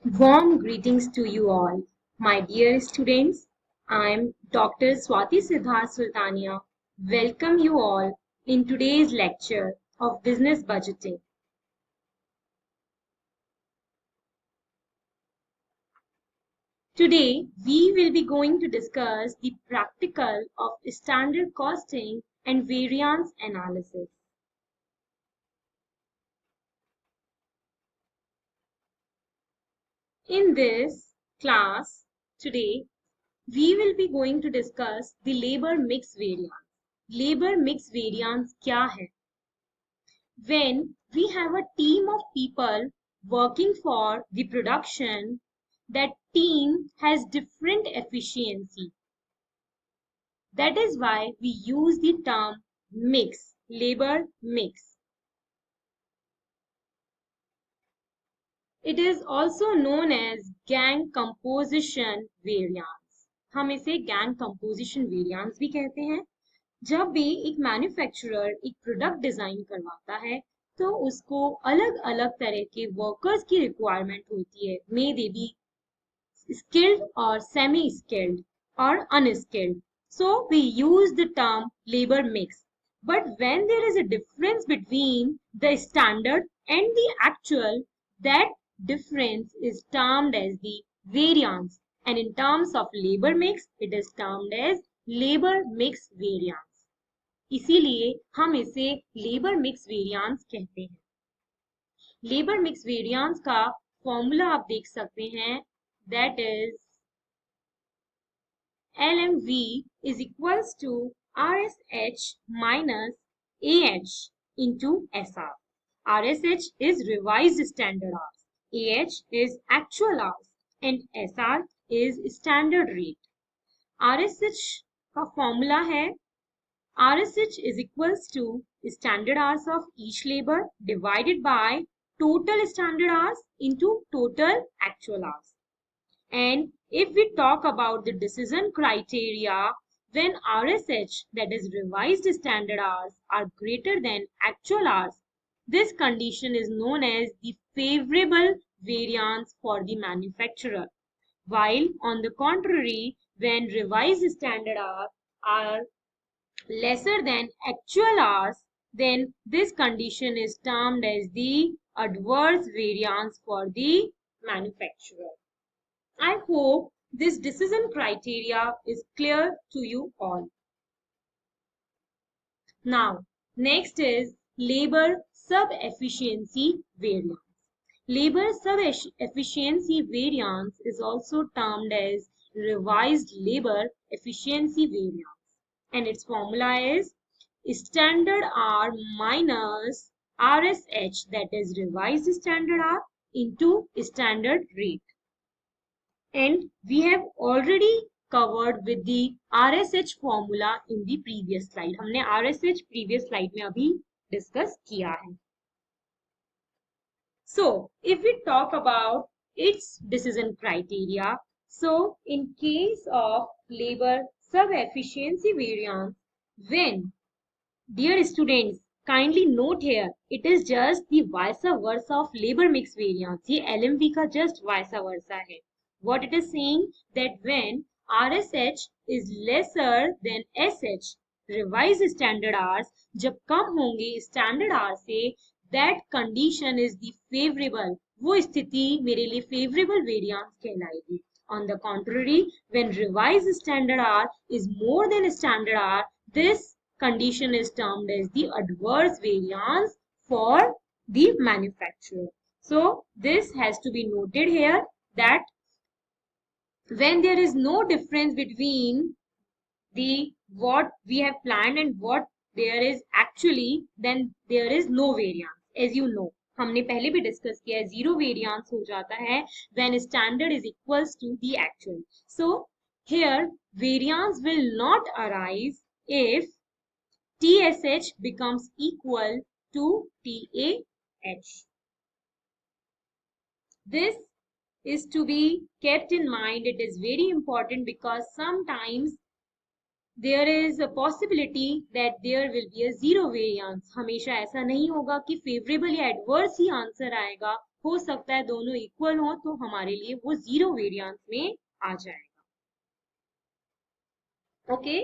Warm greetings to you all. My dear students, I am Dr. Swati Siddharth Sultania. Welcome you all in today's lecture of business budgeting. Today, we will be going to discuss the practical of standard costing and variance analysis. In this class, today, we will be going to discuss the labor mix variance. Labor mix variance क्या है? When we have a team of people working for the production, that team has different efficiency. That is why we use the term mix, labor mix. It is also known as gang composition variance. हम इसे gang composition variance भी कहते हैं. जब भी एक manufacturer एक product design करवाता है तो उसको अलग अलग तरह के वर्कर्स की रिक्वायरमेंट होती है. May they be skilled or semi skilled or unskilled. So we use the term labor mix. But when there is a difference between the standard and the actual, that difference is termed as the variance. And in terms of labor mix, it is termed as labor mix variance. इसीलिए हम इसे labour mix variance कहते हैं. Labour mix variance का formula आप देख सकते हैं, that is LMV is equals to RSH minus AH into SR. RSH is revised standard hours, AH is actual hours and SR is standard rate. RSH का formula है RSH is equals to standard hours of each labor divided by total standard hours into total actual hours. And if we talk about the decision criteria, when RSH, that is revised standard hours, are greater than actual hours, this condition is known as the favorable variance for the manufacturer. While on the contrary, when revised standard hours are lesser than actual hours, then this condition is termed as the adverse variance for the manufacturer. I hope this decision criteria is clear to you all. Now, next is labor sub-efficiency variance. Labor sub-efficiency variance is also termed as revised labor efficiency variance. And its formula is standard hour minus RSH, that is revised standard hour, into standard rate. And we have already covered with the RSH formula in the previous slide. हमने RSH previous slide में अभी discuss किया है. So, if we talk about its decision criteria, so in case of labor sub-efficiency variance, when, dear students, kindly note here, it is just the vice versa of labor mix variance. ये LMV का just vice versa है. What it is saying that when RSH is lesser than SH, revised standard hours, जब कम होंगे standard hours से, that condition is the favorable. वो स्थिति मेरे लिए favorable variance कहलाएगी. On the contrary, when revised standard hour is more than standard hour, this condition is termed as the adverse variance for the manufacturer. So this has to be noted here that when there is no difference between the what we have planned and what there is actually, then there is no variance. As you know, हमने पहले भी discuss किया है, zero variance हो जाता है when standard is equals to the actual. So here variance will not arise if TSH becomes equal to TAH. This is to be kept in mind. It is very important because sometimes there is a possibility that there will be a zero variance. हमेशा ऐसा नहीं होगा कि favorable या adverse ही answer आएगा. हो सकता है दोनों इक्वल हो तो हमारे लिए वो जीरो वेरिएंस में आ जाएगा। Okay,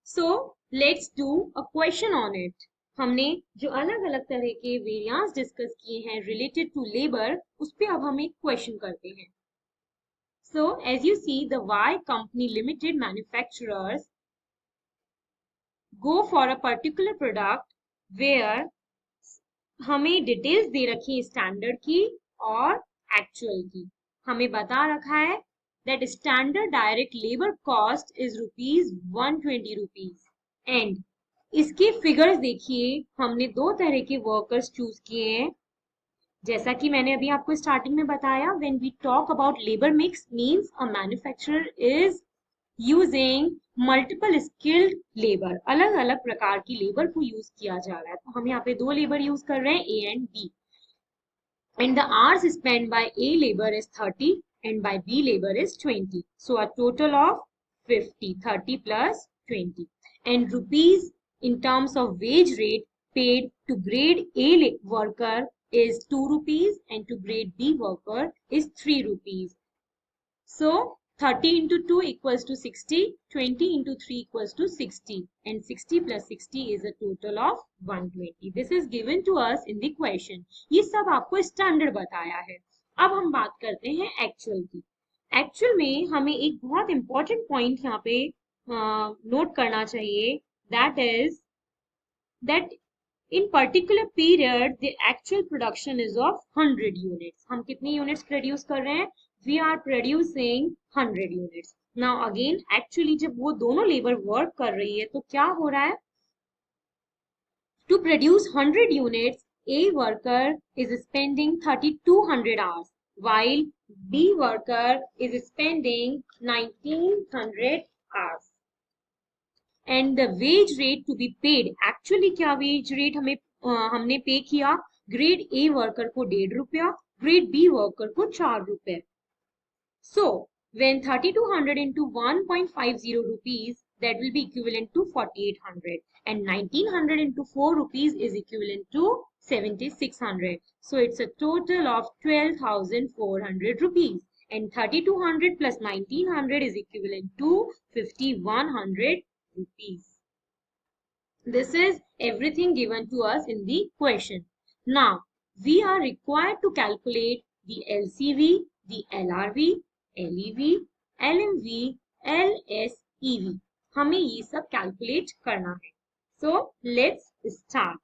so let's do a question on it. हमने जो अलग अलग तरह के वेरिएंस डिस्कस किए हैं रिलेटेड टू लेबर, उस पे अब हम एक क्वेश्चन करते हैं। So as you see, the Y company limited manufacturers go for a particular product where हमें डिटेल्स दे रखी है स्टैंडर्ड की और एक्चुअल की। हमें बता रखा है that standard direct labour cost is ₹120 and इसके फिगर्स देखिए, हमने दो तरह के वर्कर्स चूज किए हैं। जैसा कि मैंने अभी आपको स्टार्टिंग में बताया, when we talk about labour mix means a manufacturer is using multiple skilled labour, अलग अलग प्रकार की लेबर को यूज किया जा रहा है। तो हम यहाँ पे दो लेबर यूज कर रहे हैं, A and B, and the hours spend by A labour is 30 and by B labour is 20, so a total of 50, 30 plus 20, and rupees in terms of wage rate paid to grade A worker is 2 rupees and to grade B worker is 3 rupees. So 30 into 2 equals to 60, 20 into 3 equals to 60, and 60 plus 60 is a total of 120. This is given to us in the question. ये सब आपको standard बताया है। अब हम बात करते हैं एक्चुअल की। एक्चुअल में हमें एक बहुत इंपॉर्टेंट पॉइंट यहाँ पे नोट करना चाहिए, that is that in particular period the actual production is of 100 units. हम कितनी units produce कर रहे हैं? We are producing 100 units. Now again actually जब वो दोनों labor work कर रही है तो क्या हो रहा है? To produce 100 units, A worker is spending 3200 hours while B worker is spending 1900 hours. And the wage rate to be paid, actually क्या वेज रेट हमने पे किया? ग्रेड ए वर्कर को ₹1.5, ग्रेड बी वर्कर को ₹4। सो when 3200 into 1.50 rupees, that will be equivalent to 4800, and 1900 into 4 rupees is equivalent to 7600. So it's a total of 12,400 rupees, and 3200 plus 1900 is equivalent to 5100 rupees. This is everything given to us in the question. Now, we are required to calculate the LCV, the LRV, LEV, LMV, LSEV. हमें ये सब calculate करना है. So, let's start.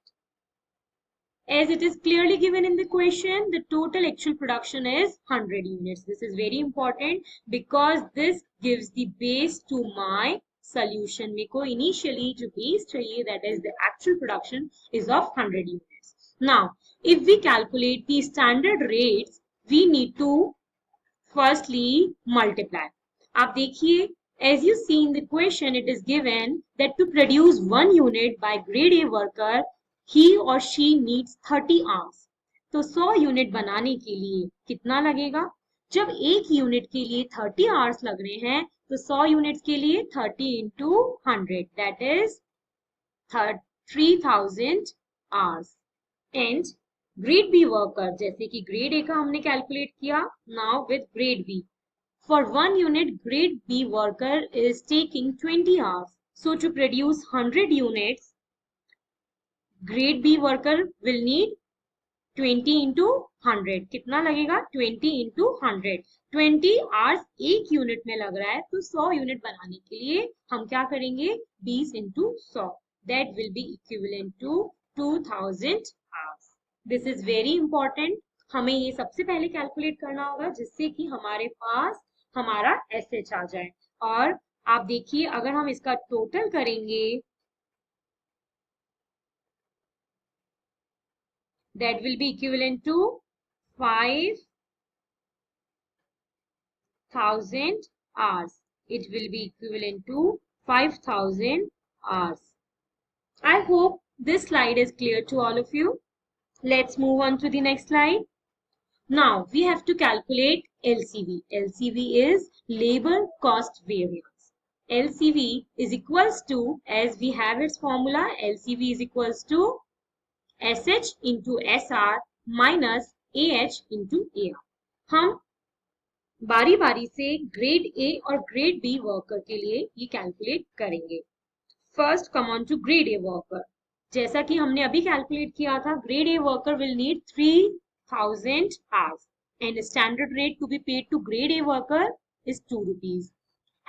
As it is clearly given in the question, the total actual production is 100 units. This is very important because this gives the base to my solution. मेरे को initially जो base चाहिए, that is the actual production is of 100 units. Now, if we calculate the standard rates, we need to firstly multiply. आप देखिए, as you see in the question, it is given that to produce 1 unit by grade A worker, he or she needs 30 hours. तो 100 unit बनाने के लिए कितना लगेगा? जब एक यूनिट के लिए 30 आवर्स लग रहे हैं तो 100 यूनिट्स के लिए 30 into 100, that is 3000 hours. And grade B worker, जैसे कि grade A का हमने कैलकुलेट किया, now with grade B. For 1 unit, grade B worker is taking 20 hours. So to produce 100 units, grade B worker will need 20 into 100. कितना लगेगा? 20 into 100. 20 hours एक unit में लग रहा है तो 100 यूनिट बनाने के लिए हम क्या करेंगे? 20 into 100. That will be equivalent to 2000 hours. This is very important. हमें ये सबसे पहले कैलकुलेट करना होगा जिससे कि हमारे पास हमारा SH आ जाए। और आप देखिए, अगर हम इसका टोटल करेंगे, that will be equivalent to 5,000 hours. It will be equivalent to 5,000 hours. I hope this slide is clear to all of you. Let's move on to the next slide. Now we have to calculate LCV. LCV is labor cost variance. LCV is equals to, as we have its formula, LCV is equals to SH into SR minus AH into AR। हम बारी बारी से grade A और grade B worker के लिए ये calculate करेंगे। First come on to grade A worker. जैसा कि हमने अभी कैलकुलेट किया था, grade A worker will need 3000 hours and standard rate to be paid to grade A worker is 2 rupees.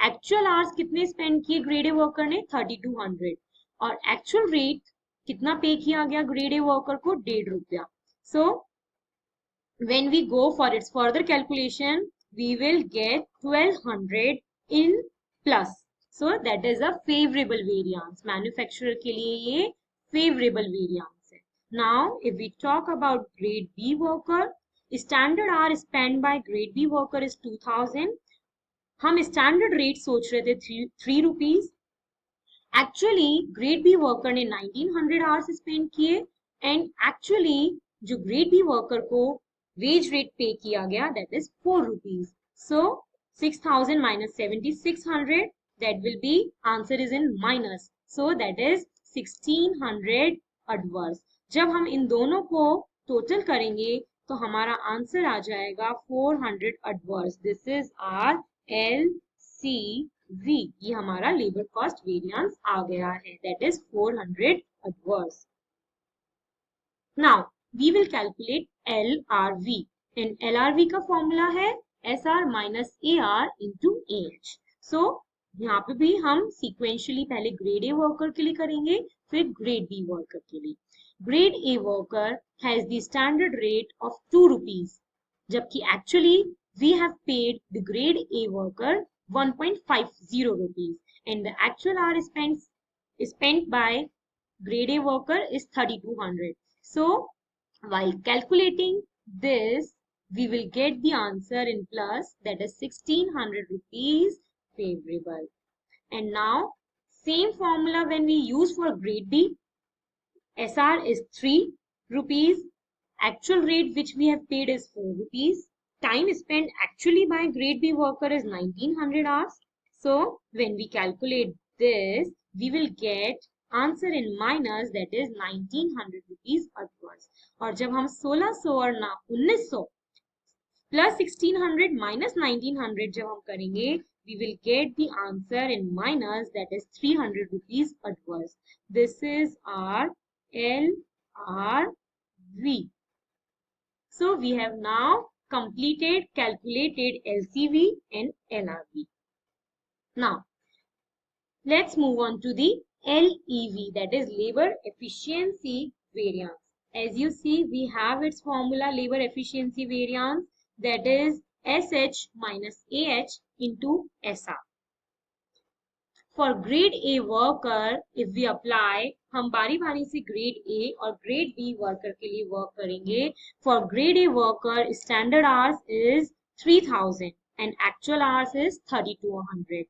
Actual hours कितने स्पेंड किए ग्रेड ए वर्कर ने? 3200। और एक्चुअल रेट कितना पे किया गया ग्रेड ए वर्कर को? 1.5 रुपया। सो when we go for its further calculation, we will get 1200 in plus. So that is a favorable variance. Manufacturer के लिए ये favorable variance है. Now, if we talk about grade B worker, standard hour spent by grade B worker is 2000. हम standard rate सोच रहे थे 3 rupees. Actually, grade B worker ने 1900 hours spend किए and actually जो grade B worker को wage rate पे किया गया that is 4 rupees. So 6000 minus 7600, that will be answer is in minus. So that is 1600 adverse. जब हम इन दोनों को टोटल करेंगे तो हमारा आंसर आ जाएगा 400 adverse. This is our LCV. ये हमारा लेबर कॉस्ट वेरिएंस आ गया है, that is 400 adverse. Now we will calculate LRV and LRV का फॉर्मूला है SR minus AR into AH. So यहाँ पे भी हम sequentially पहले grade A worker के लिए करेंगे, फिर grade B worker के लिए. Grade A worker has the standard rate of 2 rupees, जबकि actually we have paid the grade A worker 1.50 rupees and the actual hour spent by grade A worker is 3200. So while calculating this, we will get the answer in plus, that is 1600 rupees favorable. And now same formula when we use for grade B, SR is 3 rupees, actual rate which we have paid is 4 rupees, time spent actually by grade B worker is 1900 hours. So when we calculate this, we will get answer in minus, that is 1900 rupees upwards. और जब हम 1600 और 1900 plus 1600 minus 1900 जब हम करेंगे, we will get the answer in minus, that is 300 rupees adverse. This is our LRV. So we have now calculated LCV and LRV. Now let's move on to the LEV, that is labor efficiency variance. As you see, we have its formula labor efficiency variance, that is SH minus AH into SR. For grade A worker, if we apply, हम बारी बारी से grade A और grade B worker के लिए work करेंगे. For grade A worker, standard hours is 3000 and actual hours is 3200.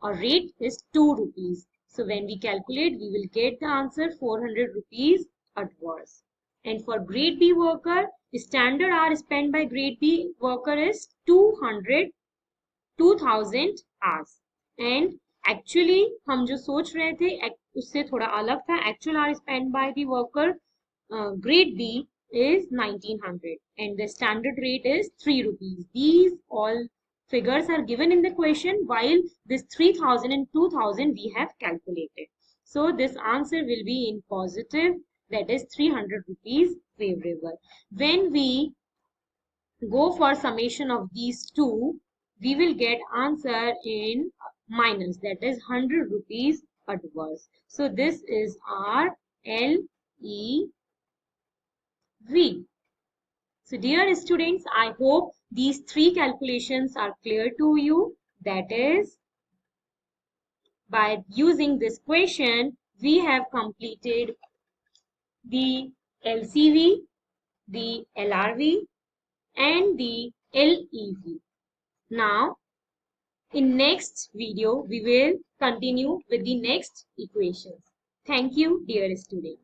Our rate is 2 rupees. So when we calculate, we will get the answer 400 rupees adverse. And for grade B worker, standard hour spent by grade B worker is 2000 hours. And actually हम जो सोच रहे थे उससे थोड़ा अलग था. Actual hour spent by the worker grade B is 1900 and the standard rate is 3 rupees. These all figures are given in the question, while this 3000 and 2000 we have calculated. So this answer will be in positive, that is 300 rupees favorable. When we go for summation of these two, we will get answer in minus, that is 100 rupees adverse. So this is our LEV. So dear students, I hope these three calculations are clear to you. That is, by using this question, we have completed the LCV, the LRV and the LEV. Now, in next video, we will continue with the next equations. Thank you, dear students.